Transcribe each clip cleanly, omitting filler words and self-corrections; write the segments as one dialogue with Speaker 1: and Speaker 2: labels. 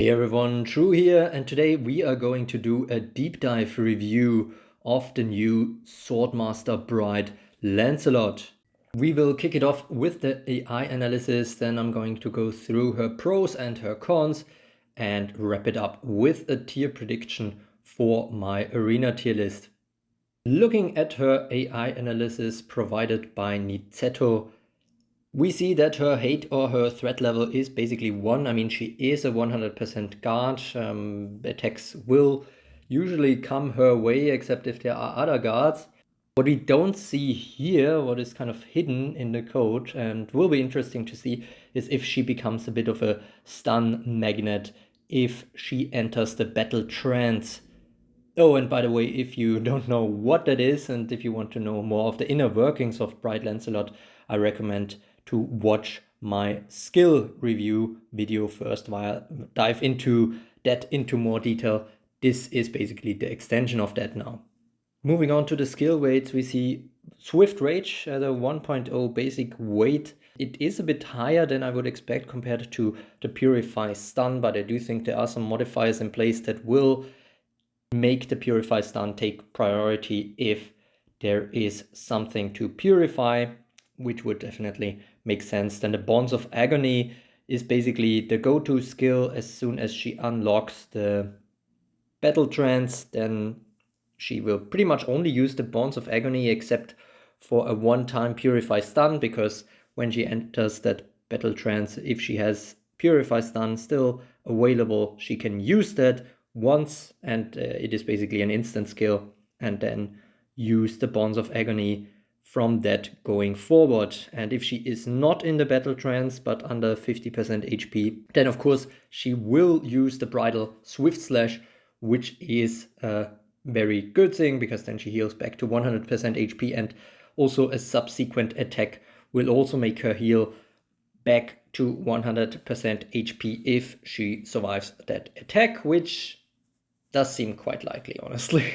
Speaker 1: Hey everyone, True here, and today we are going to do a deep dive review of the new Swordmaster Bride Lancelot. We will kick it off with the AI analysis, then I'm going to go through her pros and her cons and wrap it up with a tier prediction for my arena tier list. Looking at her AI analysis provided by Nizetto, we see that her hate or her threat level is basically 1. I mean, she is a 100% guard. Attacks will usually come her way, except if there are other guards. What we don't see here, what is kind of hidden in the code and will be interesting to see, is if she becomes a bit of a stun magnet if she enters the battle trance. Oh, and by the way, if you don't know what that is, and if you want to know more of the inner workings of Bride Lancelot, I recommend to watch my skill review video first while I dive into that into more detail. This is basically the extension of that now. Moving on to the skill weights, we see Swift Rage at a 1.0 basic weight. It is a bit higher than I would expect compared to the Purify Stun, but I do think there are some modifiers in place that will make the Purify Stun take priority if there is something to purify, which would definitely make sense. Then the Bonds of Agony is basically the go-to skill as soon as she unlocks the Battle Trance. Then she will pretty much only use the Bonds of Agony except for a one-time Purify Stun, because when she enters that Battle Trance, if she has Purify Stun still available, she can use that once, and it is basically an instant skill, and then use the Bonds of Agony from that going forward. And if she is not in the battle trance but under 50% HP, then of course she will use the bridal Swift Slash, which is a very good thing because then she heals back to 100% HP, and also a subsequent attack will also make her heal back to 100% HP if she survives that attack, which does seem quite likely, honestly,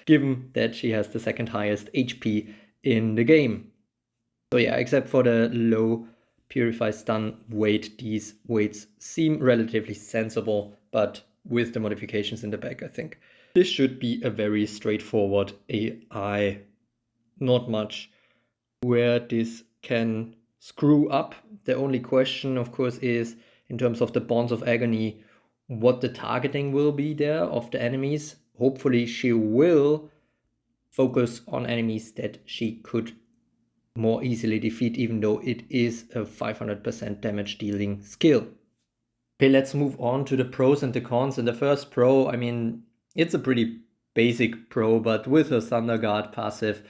Speaker 1: given that she has the second highest HP in the game. So yeah, except for the low Purify Stun weight, these weights seem relatively sensible, but with the modifications in the back, I think this should be a very straightforward AI. Not much where this can screw up. The only question, of course, is in terms of the Bonds of Agony, what the targeting will be there of the enemies. Hopefully she will focus on enemies that she could more easily defeat, even though it is a 500% damage dealing skill. Okay, let's move on to the pros and the cons. And the first pro, I mean, it's a pretty basic pro, but with her Thunder Guard passive,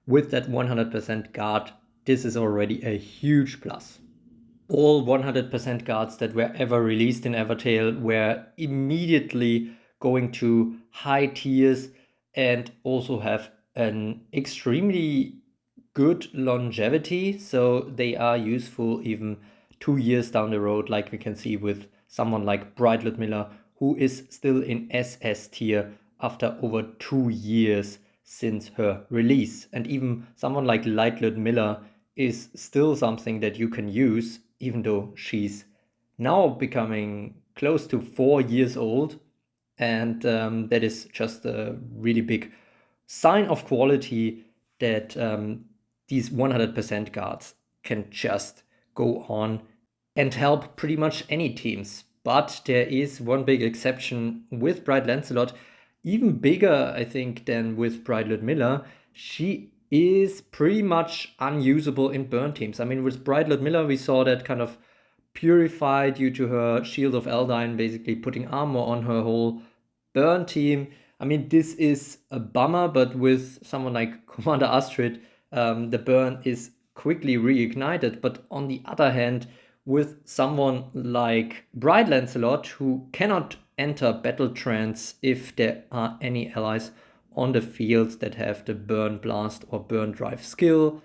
Speaker 1: with that 100% guard, this is already a huge plus. All 100% guards that were ever released in Evertale were immediately going to high tiers and also have an extremely good longevity. So they are useful even 2 years down the road, like we can see with someone like Bride Ludmilla, who is still in SS tier after over 2 years since her release. And even someone like Light Ludmilla is still something that you can use, even though she's now becoming close to 4 years old. And that is just a really big sign of quality that these 100% guards can just go on and help pretty much any teams. But there is one big exception with Bride Lancelot, even bigger, I think, than with Bride Ludmilla. She is pretty much unusable in burn teams. I mean, with Bride Ludmilla, we saw that kind of purify due to her Shield of Eldine, basically putting armor on her whole burn team. I mean, this is a bummer, but with someone like Commander Astrid, the burn is quickly reignited. But on the other hand, with someone like Bride Lancelot, who cannot enter battle trance if there are any allies on the field that have the burn blast or burn drive skill,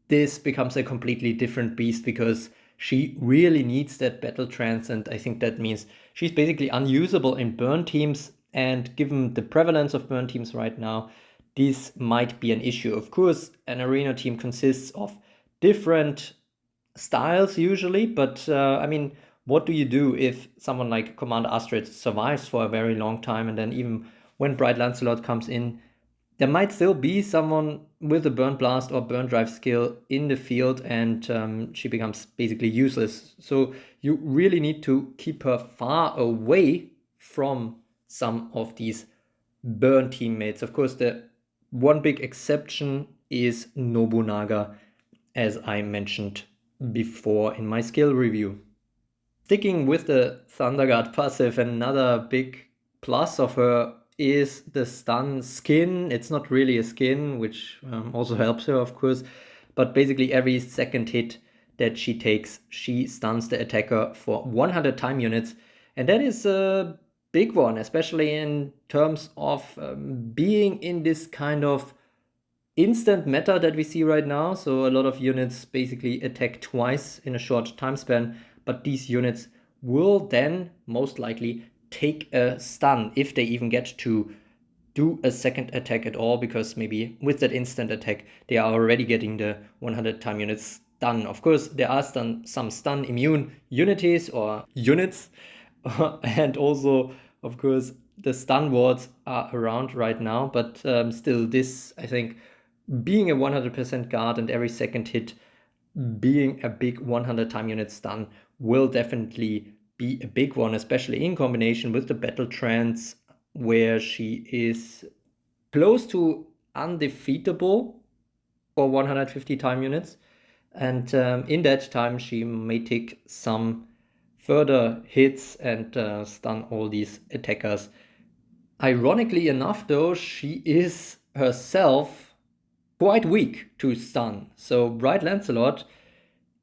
Speaker 1: this becomes a completely different beast because she really needs that battle trance, and I think that means she's basically unusable in burn teams. And given the prevalence of burn teams right now, this might be an issue. Of course, an arena team consists of different styles usually, but I mean, what do you do if someone like Commander Astrid survives for a very long time, and then even when Bright Lancelot comes in, there might still be someone with a Burn Blast or Burn Drive skill in the field, and she becomes basically useless. So you really need to keep her far away from some of these burn teammates. Of course, the one big exception is Nobunaga, as I mentioned before in my skill review. Sticking with the Thunder Guard passive, another big plus of her is the stun skin. It's not really a skin, which also helps her, of course, but basically every second hit that she takes, she stuns the attacker for 100 time units, and that is a big one, especially in terms of being in this kind of instant meta that we see right now. So a lot of units basically attack twice in a short time span, but these units will then most likely take a stun if they even get to do a second attack at all, because maybe with that instant attack they are already getting the 100 time units stun. Of course, there are some stun immune unities or units, and also, of course, the stun wards are around right now, but still, this, I think, being a 100% guard and every second hit being a big 100 time unit stun will definitely be a big one, especially in combination with the battle trance, where she is close to undefeatable for 150 time units. And in that time, she may take some further hits and stun all these attackers. Ironically enough, though, she is herself quite weak to stun. So Bright Lancelot,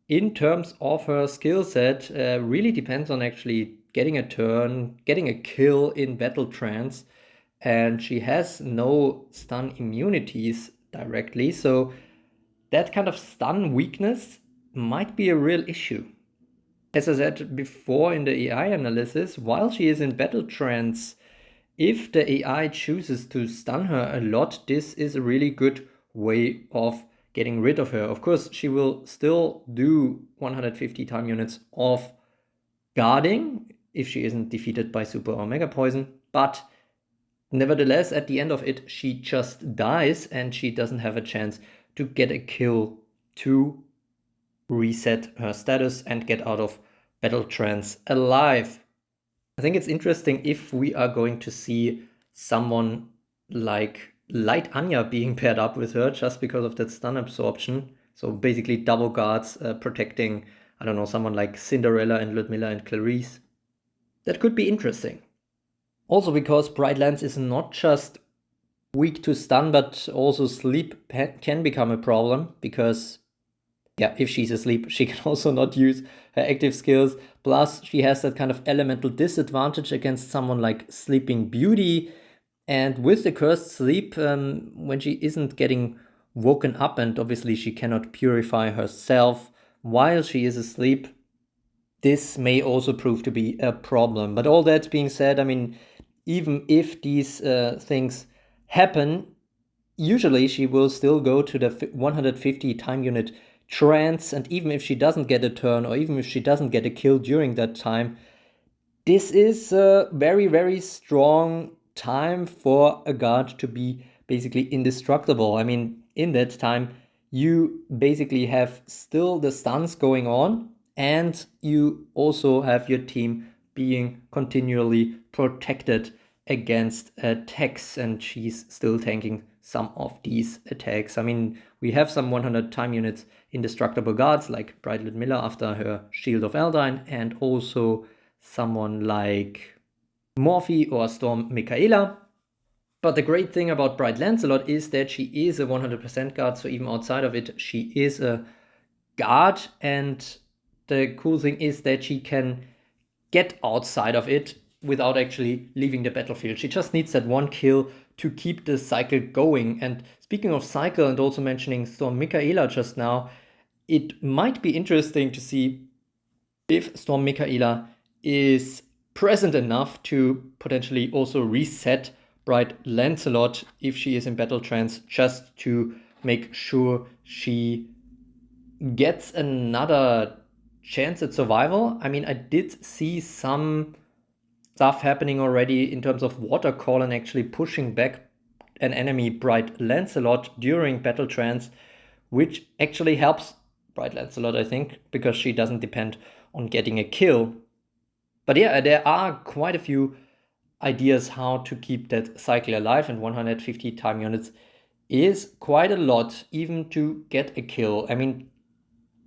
Speaker 1: in terms of her skill set, really depends on actually getting a turn, getting a kill in battle trance, and she has no stun immunities directly, so that kind of stun weakness might be a real issue. As I said before in the AI analysis, while she is in battle trance, if the AI chooses to stun her a lot, this is a really good way of getting rid of her. Of course, she will still do 150 time units of guarding if she isn't defeated by super or mega poison, but nevertheless, at the end of it, she just dies and she doesn't have a chance to get a kill to reset her status and get out of battle trance alive. I think it's interesting if we are going to see someone like Light Anya being paired up with her just because of that stun absorption. So basically double guards protecting, I don't know, someone like Cinderella and Ludmilla and Clarice. That could be interesting. Also because Bright Lance is not just weak to stun, but also sleep can become a problem, because yeah, if she's asleep, she can also not use her active skills. Plus, she has that kind of elemental disadvantage against someone like Sleeping Beauty. And with the cursed sleep, when she isn't getting woken up, and obviously she cannot purify herself while she is asleep, this may also prove to be a problem. But all that being said, I mean, even if these things happen, usually she will still go to the 150 time unit trance, and even if she doesn't get a turn, or even if she doesn't get a kill during that time, this is a very, very strong time for a guard to be basically indestructible. I mean, in that time, you basically have still the stuns going on, and you also have your team being continually protected against attacks, and she's still tanking some of these attacks. I mean, we have some 100 time units indestructible guards like Bright Ludmilla after her Shield of Eldine, and also someone like Morphe or Storm Michaela. But the great thing about Bright Lancelot is that she is a 100% guard, so even outside of it, she is a guard, and the cool thing is that she can get outside of it without actually leaving the battlefield. She just needs that one kill to keep the cycle going. And speaking of cycle, and also mentioning Storm Michaela just now, it might be interesting to see if Storm Michaela is present enough to potentially also reset Bright Lancelot if she is in battle trance, just to make sure she gets another chance at survival. I mean, I did see some stuff happening already in terms of water column actually pushing back an enemy Bright Lancelot during battle trance, which actually helps Bright Lancelot, I think, because she doesn't depend on getting a kill. But yeah, there are quite a few ideas how to keep that cycle alive, and 150 time units is quite a lot even to get a kill. I mean,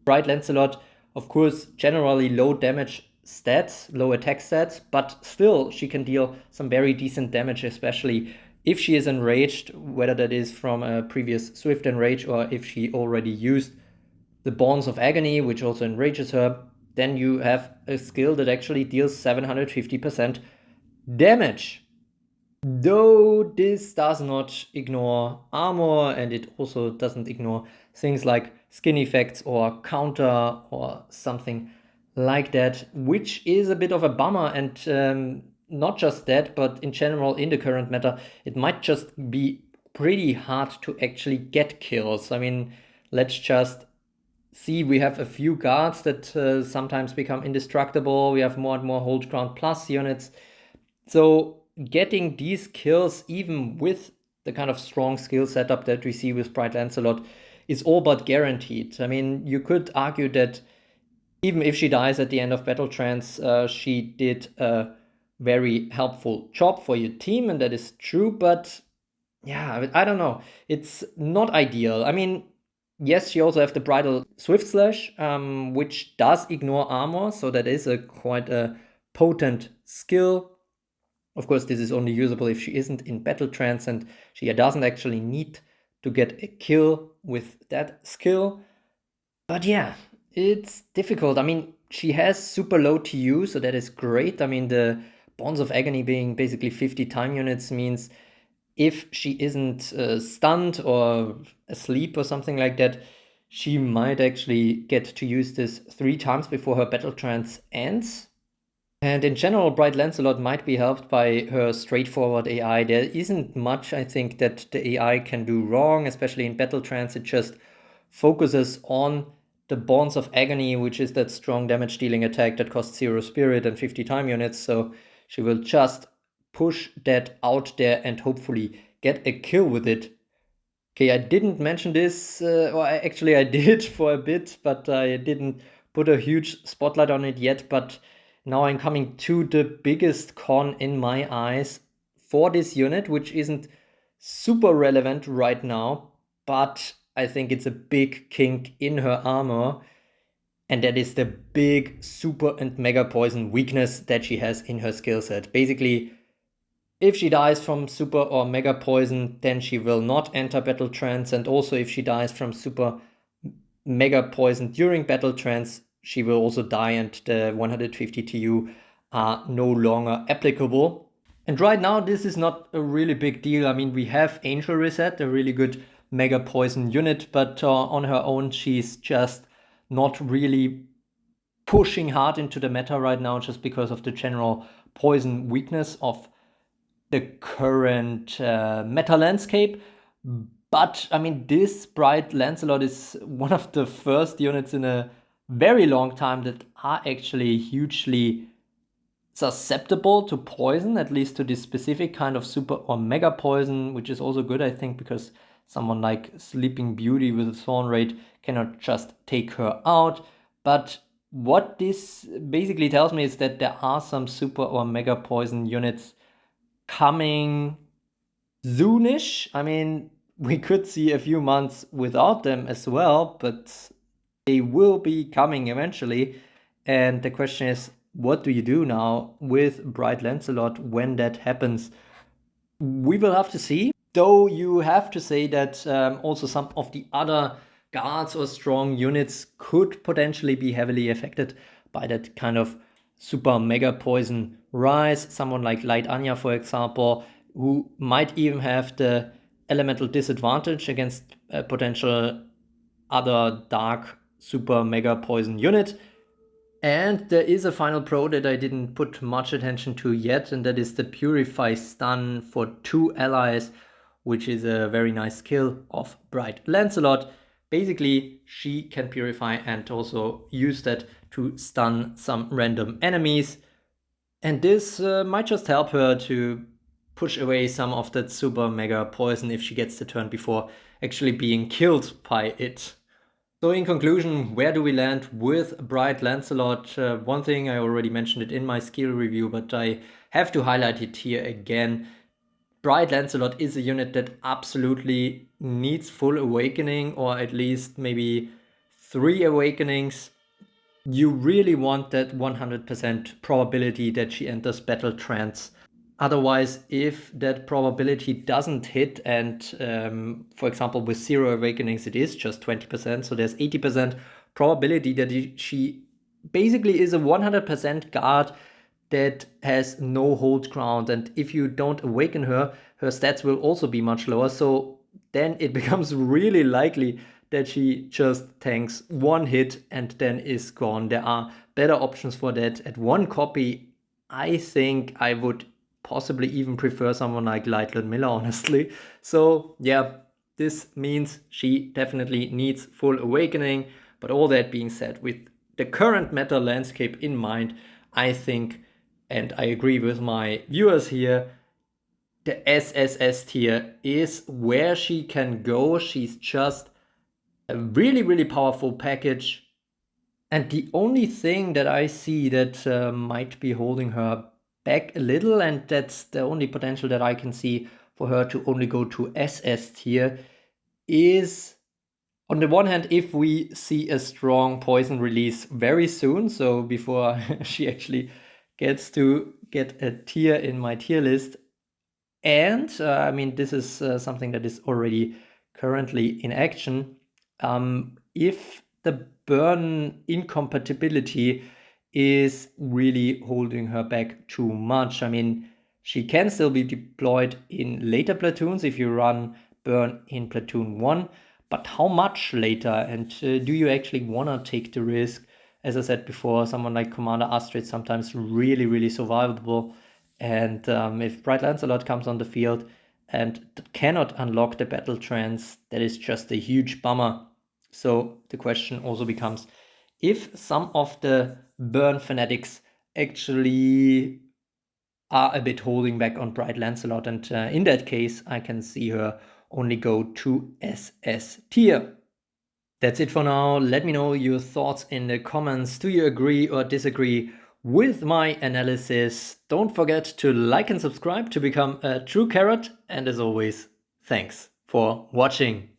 Speaker 1: Bright Lancelot, of course, generally low damage stats, low attack stats, but still she can deal some very decent damage, especially if she is enraged, whether that is from a previous Swift Enrage or if she already used the Bonds of Agony, which also enrages her. Then you have a skill that actually deals 750% damage. Though this does not ignore armor, and it also doesn't ignore things like skin effects or counter or something like that, which is a bit of a bummer. And not just that, but in general, in the current meta, it might just be pretty hard to actually get kills. I mean, let's just see, we have a few guards that sometimes become indestructible. We have more and more hold ground plus units. So getting these kills, even with the kind of strong skill setup that we see with Bright Lancelot, is all but guaranteed. I mean, you could argue that even if she dies at the end of Battle Trance, she did a very helpful job for your team, and that is true, but yeah, I don't know. It's not ideal. I mean, yes, you also have the Bridal Swift Slash, which does ignore armor, so that is quite a potent skill. Of course, this is only usable if she isn't in battle trance, and she doesn't actually need to get a kill with that skill. But yeah, it's difficult. I mean, she has super low TU, so that is great. I mean, the Bonds of Agony being basically 50 time units means if she isn't stunned or asleep or something like that, she might actually get to use this 3 times before her battle trance ends. And in general, Bright Lancelot might be helped by her straightforward AI. There isn't much, I think, that the AI can do wrong, especially in battle trance. It just focuses on the Bonds of Agony, which is that strong damage dealing attack that costs 0 spirit and 50 time units. So she will just push that out there and hopefully get a kill with it. Okay, I didn't mention this, or actually I did for a bit, but I didn't put a huge spotlight on it yet. But now I'm coming to the biggest con in my eyes for this unit, which isn't super relevant right now, but I think it's a big kink in her armor, and that is the big super and mega poison weakness that she has in her skill set. Basically, if she dies from super or mega poison, then she will not enter battle trance, and also if she dies from super mega poison during battle trance, she will also die, and the 150 TU are no longer applicable. And right now, this is not a really big deal. I mean, we have Angel Reset, a really good mega poison unit, but on her own, she's just not really pushing hard into the meta right now, just because of the general poison weakness of the current meta landscape. But I mean, this Bright Lancelot is one of the first units in a very long time that are actually hugely susceptible to poison, at least to this specific kind of super or mega poison, which is also good, I think, because someone like Sleeping Beauty with a Thorn Rate cannot just take her out. But what this basically tells me is that there are some super or mega poison units coming soonish. I mean, we could see a few months without them as well, but they will be coming eventually. And the question is, what do you do now with Bright Lancelot when that happens? We will have to see. Though you have to say that also some of the other guards or strong units could potentially be heavily affected by that kind of super mega poison rise. Someone like Light Anya, for example, who might even have the elemental disadvantage against a potential other dark super mega poison unit. And there is a final pro that I didn't put much attention to yet, and that is the Purify Stun for 2 allies, which is a very nice skill of Bright Lancelot. Basically, she can purify and also use that to stun some random enemies. And this might just help her to push away some of that super mega poison if she gets the turn before actually being killed by it. So in conclusion, where do we land with Bright Lancelot? One thing, I already mentioned it in my skill review, but I have to highlight it here again. Bright Lancelot is a unit that absolutely needs full awakening, or at least maybe 3 awakenings. You really want that 100% probability that she enters battle trance. Otherwise, if that probability doesn't hit, and for example with 0 awakenings it is just 20%, so there's 80% probability that she basically is a 100% guard that has no hold ground, and if you don't awaken her, her stats will also be much lower, so then it becomes really likely that she just tanks 1 hit and then is gone. There are better options for that. At 1 copy, I think I would possibly even prefer someone like Lancelot Miller, honestly. So yeah, this means she definitely needs full awakening. But all that being said, with the current meta landscape in mind, I think, and I agree with my viewers here, the SSS tier is where she can go. She's just a really, really powerful package. And the only thing that I see that might be holding her back a little, and that's the only potential that I can see for her to only go to SS tier, is on the one hand, if we see a strong poison release very soon, so before she actually gets to get a tier in my tier list. And I mean, this is something that is already currently in action. If the burn incompatibility is really holding her back too much, I mean, she can still be deployed in later platoons if you run burn in platoon 1, but how much later? And do you actually want to take the risk? As I said before, someone like Commander Astrid sometimes really, really survivable. And if Bright Lancelot comes on the field and cannot unlock the battle trance, that is just a huge bummer. So the question also becomes, if some of the burn fanatics actually are a bit holding back on Bright Lancelot, and in that case, I can see her only go to SS tier. That's it for now. Let me know your thoughts in the comments. Do you agree or disagree with my analysis? Don't forget to like and subscribe to become a true carrot. And as always, thanks for watching.